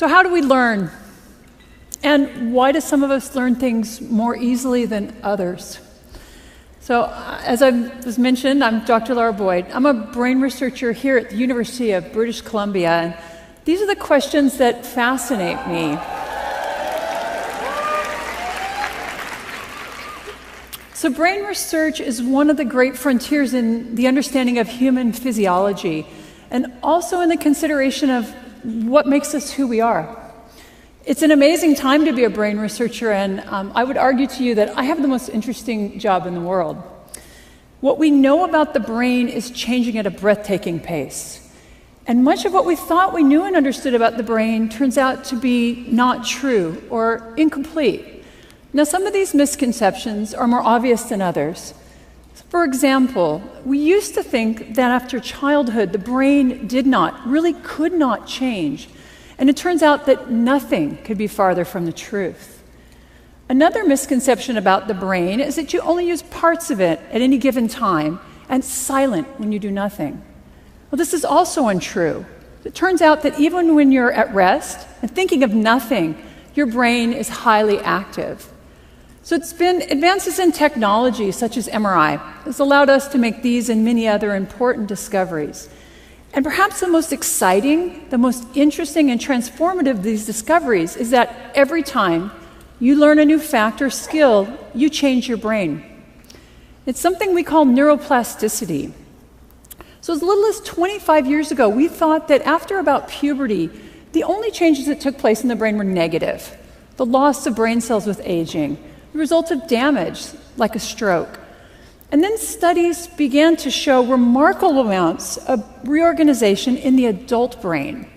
So how do we learn? And why do some of us learn things more easily than others? So as I was mentioned, I'm Dr. Laura Boyd. I'm a brain researcher here at the University of British Columbia. And these are the questions that fascinate me. So brain research is one of the great frontiers in the understanding of human physiology and also in the consideration of what makes us who we are. It's an amazing time to be a brain researcher, and I would argue to you that I have the most interesting job in the world. What we know about the brain is changing at a breathtaking pace. And much of what we thought we knew and understood about the brain turns out to be not true or incomplete. Now, some of these misconceptions are more obvious than others. For example, we used to think that after childhood, the brain could not change. And it turns out that nothing could be farther from the truth. Another misconception about the brain is that you only use parts of it at any given time and it's silent when you do nothing. Well, this is also untrue. It turns out that even when you're at rest and thinking of nothing, your brain is highly active. So it's been advances in technology such as MRI has allowed us to make these and many other important discoveries. And perhaps the most exciting, the most interesting and transformative of these discoveries is that every time you learn a new fact or skill, you change your brain. It's something we call neuroplasticity. So as little as 25 years ago, we thought that after about puberty, the only changes that took place in the brain were negative. The loss of brain cells with aging, the result of damage like a stroke. And then studies began to show remarkable amounts of reorganization in the adult brain.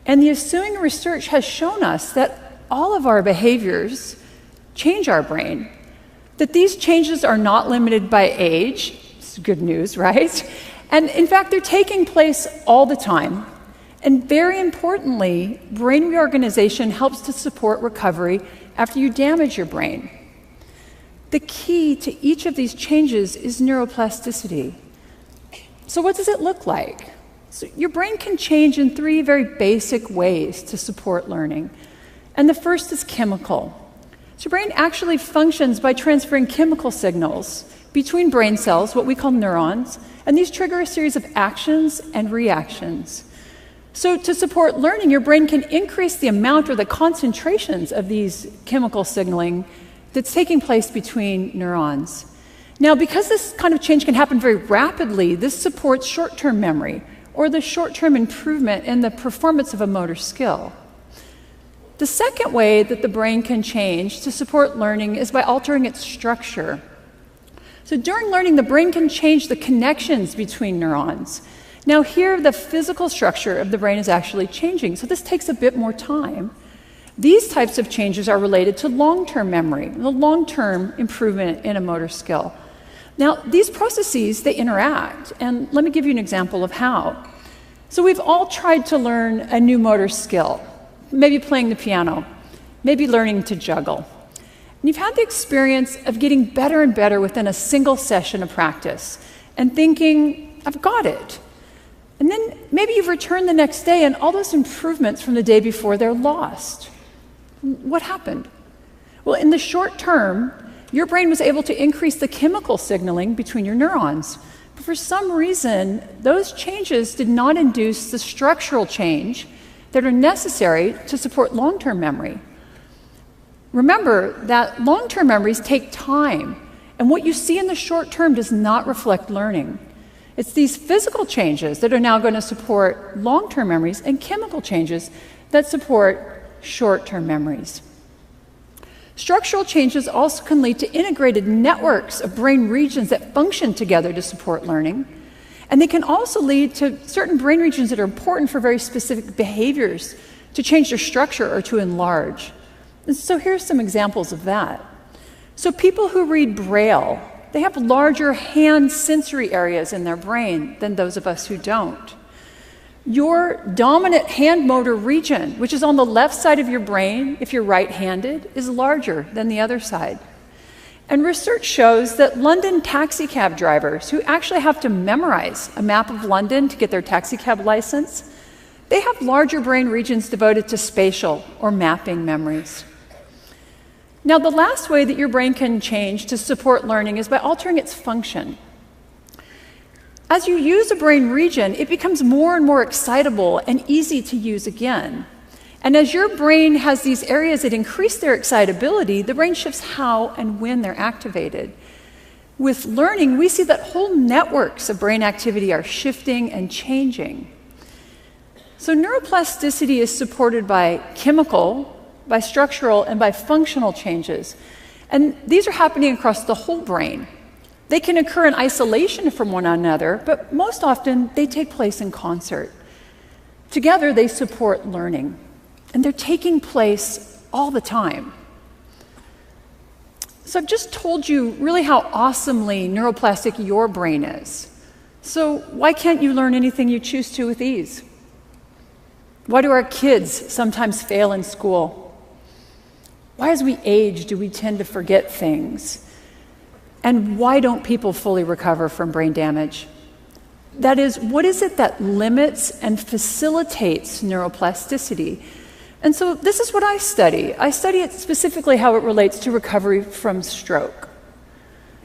And the ensuing research has shown us that all of our behaviors change our brain, that these changes are not limited by age. It's good news, right? And in fact, they're taking place all the time. And very importantly, brain reorganization helps to support recovery after you damage your brain. The key to each of these changes is neuroplasticity. So what does it look like? So your brain can change in three very basic ways to support learning. And the first is chemical. So your brain actually functions by transferring chemical signals between brain cells, what we call neurons, and these trigger a series of actions and reactions. So to support learning, your brain can increase the amount or the concentrations of these chemical signaling that's taking place between neurons. Now, because this kind of change can happen very rapidly, this supports short-term memory or the short-term improvement in the performance of a motor skill. The second way that the brain can change to support learning is by altering its structure. So during learning, the brain can change the connections between neurons. Now here, the physical structure of the brain is actually changing, so this takes a bit more time. These types of changes are related to long-term memory, the long-term improvement in a motor skill. Now, these processes, they interact, and let me give you an example of how. So we've all tried to learn a new motor skill, maybe playing the piano, maybe learning to juggle. And you've had the experience of getting better and better within a single session of practice and thinking, I've got it. And then maybe you've returned the next day and all those improvements from the day before, they're lost. What happened? Well, in the short term, your brain was able to increase the chemical signaling between your neurons. But for some reason, those changes did not induce the structural change that are necessary to support long-term memory. Remember that long-term memories take time, and what you see in the short term does not reflect learning. It's these physical changes that are now going to support long-term memories and chemical changes that support short-term memories. Structural changes also can lead to integrated networks of brain regions that function together to support learning. And they can also lead to certain brain regions that are important for very specific behaviors to change their structure or to enlarge. And so here's some examples of that. So people who read Braille, they have larger hand sensory areas in their brain than those of us who don't. Your dominant hand motor region, which is on the left side of your brain, if you're right-handed, is larger than the other side. And research shows that London taxi cab drivers who actually have to memorize a map of London to get their taxi cab license, they have larger brain regions devoted to spatial or mapping memories. Now, the last way that your brain can change to support learning is by altering its function. As you use a brain region, it becomes more and more excitable and easy to use again. And as your brain has these areas that increase their excitability, the brain shifts how and when they're activated. With learning, we see that whole networks of brain activity are shifting and changing. So neuroplasticity is supported by chemical, by structural, and by functional changes. And these are happening across the whole brain. They can occur in isolation from one another, but most often they take place in concert. Together, they support learning, and they're taking place all the time. So I've just told you really how awesomely neuroplastic your brain is. So why can't you learn anything you choose to with ease? Why do our kids sometimes fail in school? Why, as we age, do we tend to forget things? And why don't people fully recover from brain damage? That is, what is it that limits and facilitates neuroplasticity? And so this is what I study. I study it specifically how it relates to recovery from stroke.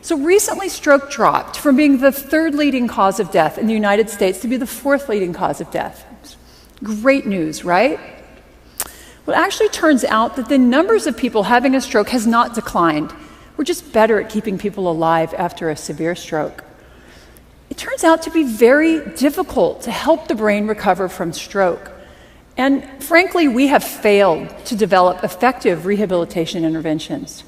So recently, stroke dropped from being the third leading cause of death in the United States to be the fourth leading cause of death. Great news, right? Well, it actually turns out that the numbers of people having a stroke has not declined. We're just better at keeping people alive after a severe stroke. It turns out to be very difficult to help the brain recover from stroke. And frankly, we have failed to develop effective rehabilitation interventions.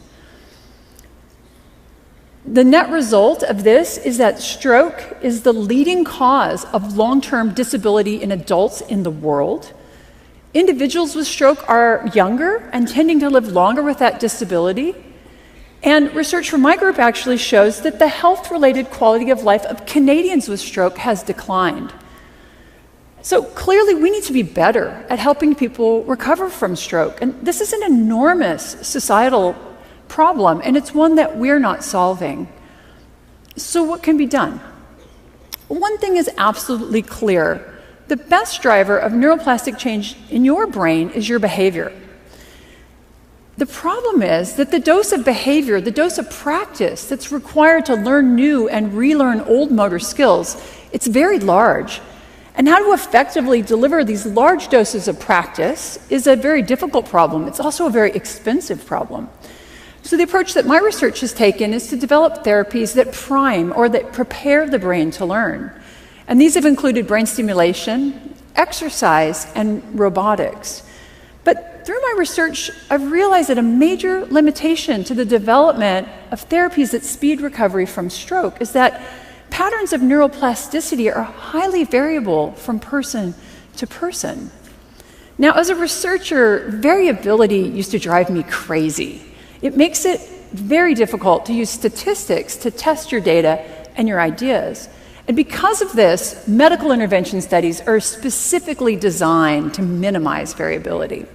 The net result of this is that stroke is the leading cause of long-term disability in adults in the world. Individuals with stroke are younger and tending to live longer with that disability. And research from my group actually shows that the health-related quality of life of Canadians with stroke has declined. So clearly, we need to be better at helping people recover from stroke. And this is an enormous societal problem, and it's one that we're not solving. So what can be done? One thing is absolutely clear. The best driver of neuroplastic change in your brain is your behavior. The problem is that the dose of behavior, the dose of practice that's required to learn new and relearn old motor skills, it's very large. And how to effectively deliver these large doses of practice is a very difficult problem. It's also a very expensive problem. So the approach that my research has taken is to develop therapies that prime or that prepare the brain to learn. And these have included brain stimulation, exercise, and robotics. But through my research, I've realized that a major limitation to the development of therapies that speed recovery from stroke is that patterns of neuroplasticity are highly variable from person to person. Now, as a researcher, variability used to drive me crazy. It makes it very difficult to use statistics to test your data and your ideas. And because of this, medical intervention studies are specifically designed to minimize variability.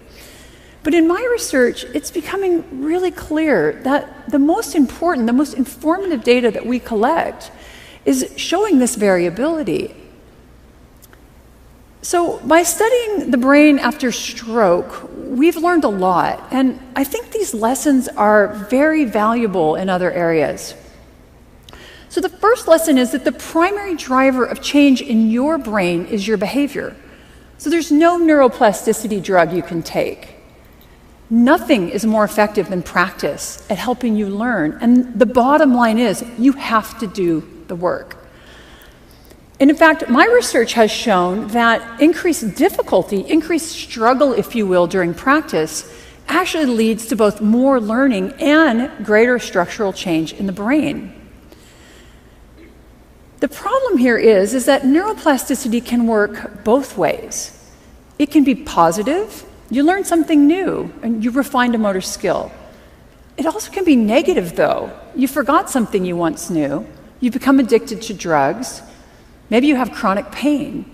But in my research, it's becoming really clear that the most important, the most informative data that we collect is showing this variability. So by studying the brain after stroke, we've learned a lot, and I think these lessons are very valuable in other areas. So the first lesson is that the primary driver of change in your brain is your behavior. So there's no neuroplasticity drug you can take. Nothing is more effective than practice at helping you learn, and the bottom line is you have to do the work. And in fact, my research has shown that increased difficulty, increased struggle, if you will, during practice actually leads to both more learning and greater structural change in the brain. The problem here is that neuroplasticity can work both ways. It can be positive. You learn something new and you refined a motor skill. It also can be negative, though. You forgot something you once knew. You become addicted to drugs. Maybe you have chronic pain.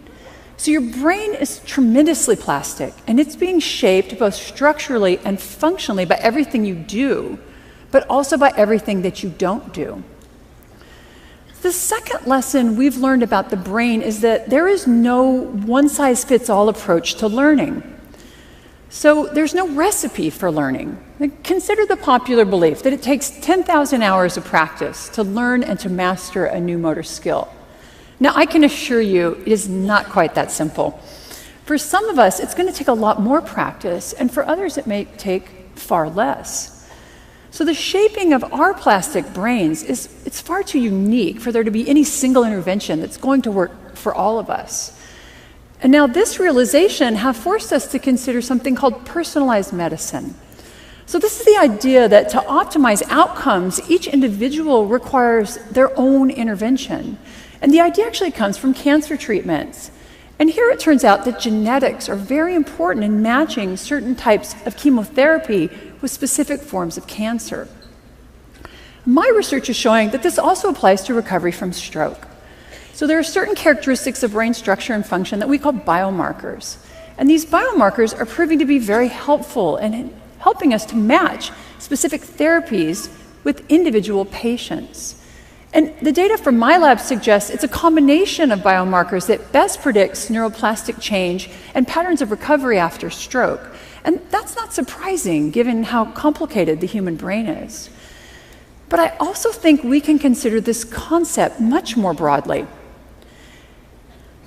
So your brain is tremendously plastic, and it's being shaped both structurally and functionally by everything you do, but also by everything that you don't do. The second lesson we've learned about the brain is that there is no one-size-fits-all approach to learning. So there's no recipe for learning. Consider the popular belief that it takes 10,000 hours of practice to learn and to master a new motor skill. Now, I can assure you it is not quite that simple. For some of us, it's going to take a lot more practice, and for others, it may take far less. So the shaping of our plastic brains it's far too unique for there to be any single intervention that's going to work for all of us. And now this realization have forced us to consider something called personalized medicine. So this is the idea that to optimize outcomes, each individual requires their own intervention. And the idea actually comes from cancer treatments. And here it turns out that genetics are very important in matching certain types of chemotherapy with specific forms of cancer. My research is showing that this also applies to recovery from stroke. So there are certain characteristics of brain structure and function that we call biomarkers. And these biomarkers are proving to be very helpful in helping us to match specific therapies with individual patients. And the data from my lab suggests it's a combination of biomarkers that best predicts neuroplastic change and patterns of recovery after stroke. And that's not surprising given how complicated the human brain is. But I also think we can consider this concept much more broadly.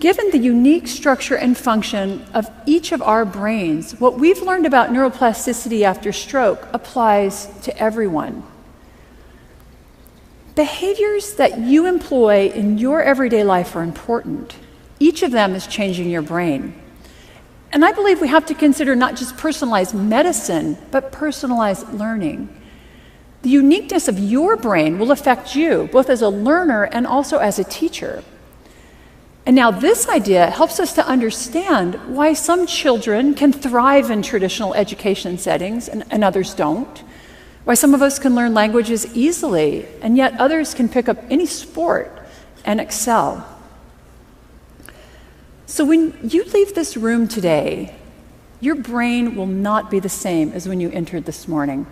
Given the unique structure and function of each of our brains, what we've learned about neuroplasticity after stroke applies to everyone. Behaviors that you employ in your everyday life are important. Each of them is changing your brain. And I believe we have to consider not just personalized medicine, but personalized learning. The uniqueness of your brain will affect you, both as a learner and also as a teacher. And now this idea helps us to understand why some children can thrive in traditional education settings and others don't. Why some of us can learn languages easily, and yet others can pick up any sport and excel. So when you leave this room today, your brain will not be the same as when you entered this morning.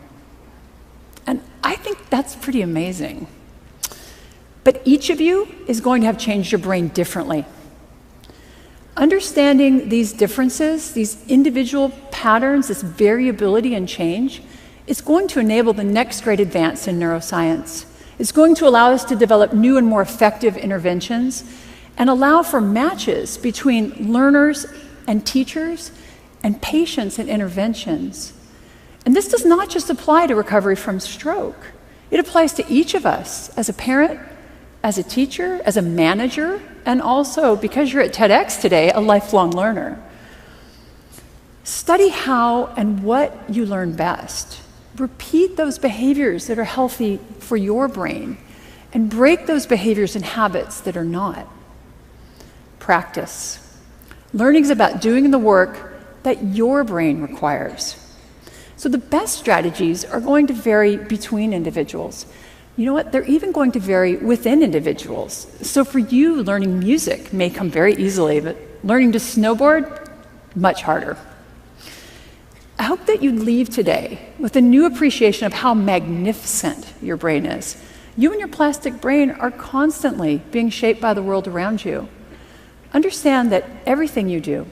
And I think that's pretty amazing. But each of you is going to have changed your brain differently. Understanding these differences, these individual patterns, this variability and change, is going to enable the next great advance in neuroscience. It's going to allow us to develop new and more effective interventions and allow for matches between learners and teachers and patients and interventions. And this does not just apply to recovery from stroke. It applies to each of us as a parent, as a teacher, as a manager, and also, because you're at TEDx today, a lifelong learner. Study how and what you learn best. Repeat those behaviors that are healthy for your brain, and break those behaviors and habits that are not. Practice. Learning is about doing the work that your brain requires. So the best strategies are going to vary between individuals. You know what? They're even going to vary within individuals. So for you, learning music may come very easily, but learning to snowboard, much harder. I hope that you leave today with a new appreciation of how magnificent your brain is. You and your plastic brain are constantly being shaped by the world around you. Understand that everything you do,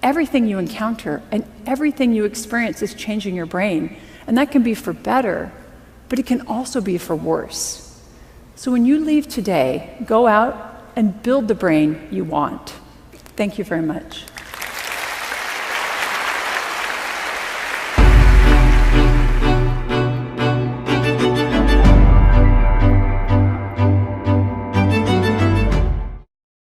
everything you encounter, and everything you experience is changing your brain. And that can be for better, but it can also be for worse. So when you leave today, go out and build the brain you want. Thank you very much.